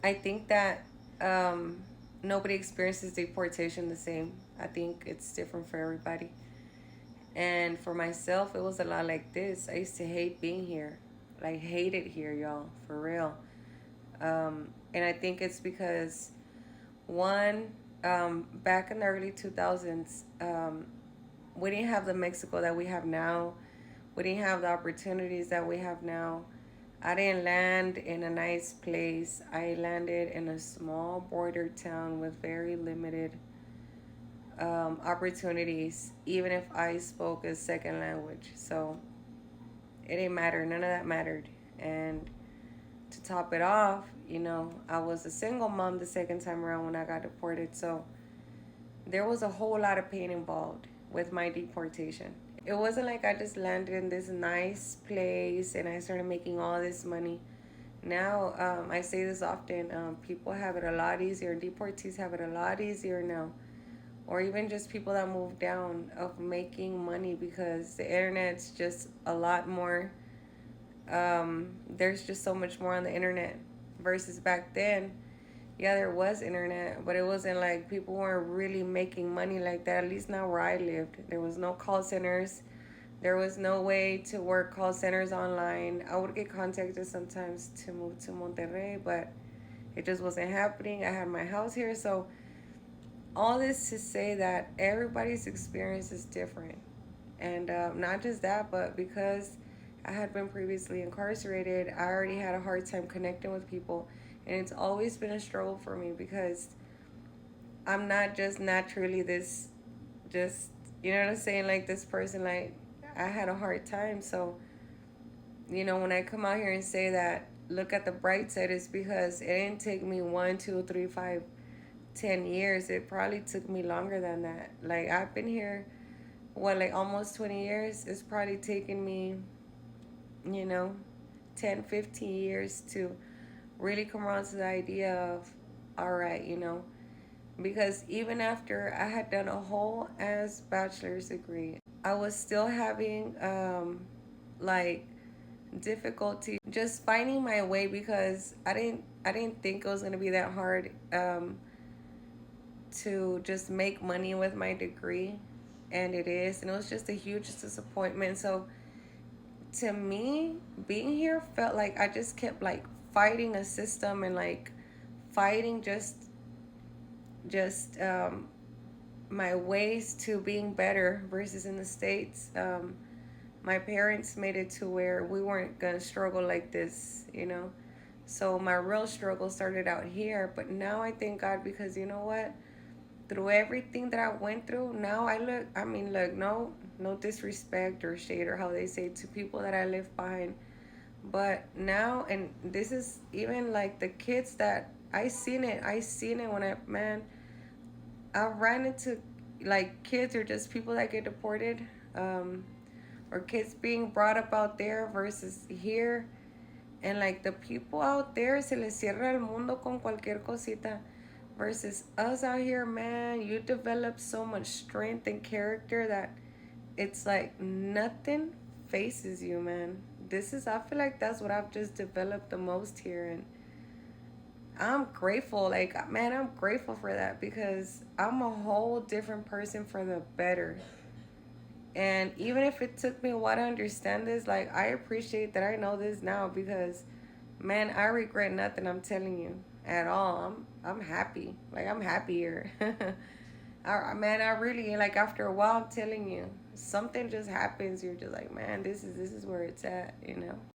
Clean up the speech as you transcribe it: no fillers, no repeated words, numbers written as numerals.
I think that nobody experiences deportation the same. I think it's different for everybody. And for myself, it was a lot like this. I used to hate being here, like hate it here, y'all, for real. And I think it's because one, back in the early 2000s, we didn't have the Mexico that we have now. We didn't have the opportunities that we have now. I didn't land in a nice place. I landed in a small border town with very limited opportunities, even if I spoke a second language. So it didn't matter. None of that mattered. And to top it off, I was a single mom the second time around when I got deported. So there was a whole lot of pain involved with my deportation. It wasn't like I just landed in this nice place and I started making all this money. Now, I say this often, people have it a lot easier. Deportees have it a lot easier now. Or even just people that move down of making money because the internet's just a lot more. There's just so much more on the internet versus back then. Yeah, there was internet, but it wasn't like people weren't really making money like that. At least not where I lived. There was no call centers. There was no way to work call centers online. I would get contacted sometimes to move to Monterrey, but it just wasn't happening. I had my house here, so all this to say that everybody's experience is different. And not just that, but because I had been previously incarcerated, I already had a hard time connecting with people. And it's always been a struggle for me because I'm not just naturally this, just, you know what I'm saying? Like this person, like, I had a hard time. So, when I come out here and say that, look at the bright side, is because it didn't take me 1, 2, 3, 5, 10 years. It probably took me longer than that. Like, I've been here, what, like almost 20 years? It's probably taken me, you know, 10, 15 years to really come around to the idea of, all right, because even after I had done a whole ass bachelor's degree, I was still having, like, difficulty just finding my way because I didn't think it was going to be that hard to just make money with my degree, and it is, and it was just a huge disappointment. So to me, being here felt like I just kept like fighting a system and like fighting just my ways to being better versus in the States. My parents made it to where we weren't gonna struggle like this. So my real struggle started out here, but now I thank God because you know what? Through everything that I went through, now I mean, look, no disrespect or shade or how they say to people that I left behind. But now, and this is even like the kids that I seen it when I ran into like kids or just people that get deported, or kids being brought up out there versus here. And like the people out there se les cierra el mundo con cualquier cosita. Versus us out here, man, you develop so much strength and character that it's like nothing faces you, man. I feel like that's what I've just developed the most here. And I'm grateful. Like, man, I'm grateful for that because I'm a whole different person for the better. And even if it took me a while to understand this, like, I appreciate that I know this now because, man, I regret nothing. I'm telling you at all. I'm happy. Like, I'm happier. Man, I really like. After a while, I'm telling you, something just happens. You're just like, man, this is where it's at.